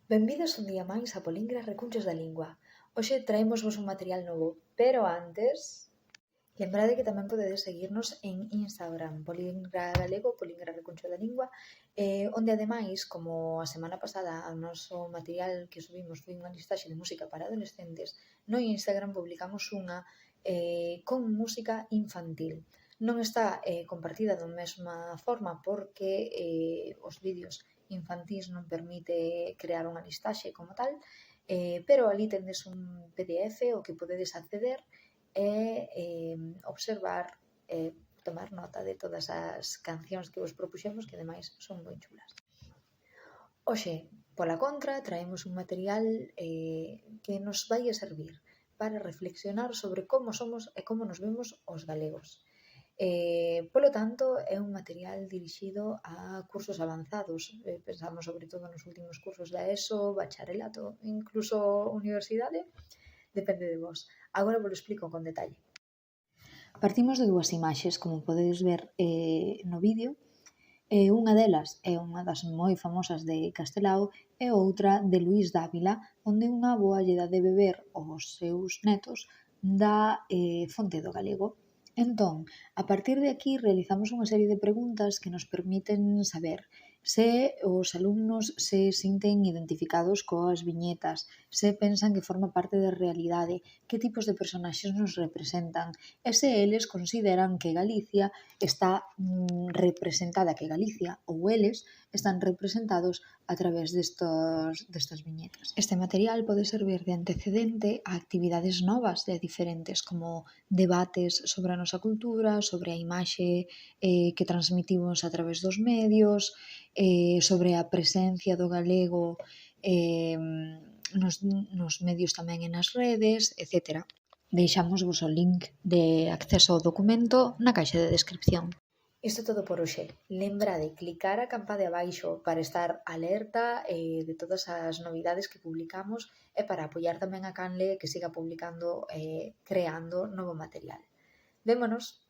Benvidos un día máis a Políngras Recunchos da Lingua. Hoxe traémosvos un material novo, pero antes, lembrade que tamén podedes seguirnos en Instagram, Polingra Galego, Polingra Recuncho da Lingua, onde ademais, como a semana pasada o noso material que subimos foi unha listaxe de música para adolescentes, no Instagram publicamos unha con música infantil. Non está compartida da mesma forma porque os vídeos infantís non permite crear unha listaxe como tal, pero ali tendes un PDF ao que podedes acceder e observar e tomar nota de todas as cancións que vos propuxemos, que ademais son moi chulas. Hoxe, pola contra, traemos un material que nos vai a servir para reflexionar sobre como somos e como nos vemos os galegos. Polo tanto, é un material dirixido a cursos avanzados. Pensamos sobre todo nos últimos cursos da ESO, bacharelato, incluso universidade, depende de vos. Agora vos lo explico con detalle. Partimos de dúas imaxes, como podedes ver no vídeo. Unha delas é unha das moi famosas de Castelao e outra de Luís Dávila, onde unha avoa lle dá de beber aos seus netos da fonte do galego. Entón, a partir de aquí realizamos unha serie de preguntas que nos permiten saber se os alumnos se sinten identificados coas viñetas, se pensan que forma parte da realidade, que tipos de personaxes nos representan e se eles consideran que Galicia está representada, que Galicia ou eles están representados a través destas viñetas. Este material pode servir de antecedente a actividades novas e diferentes, como debates sobre a nosa cultura, sobre a imaxe que transmitimos a través dos medios, sobre a presencia do galego nos medios tamén e nas redes, etc. Deixámosvos o link de acceso ao documento na caixa de descripción. Isto é todo por hoxe. Lembrade clicar a campa de abaixo para estar alerta de todas as novidades que publicamos e para apoiar tamén a Canle que siga publicando creando novo material. Vémonos!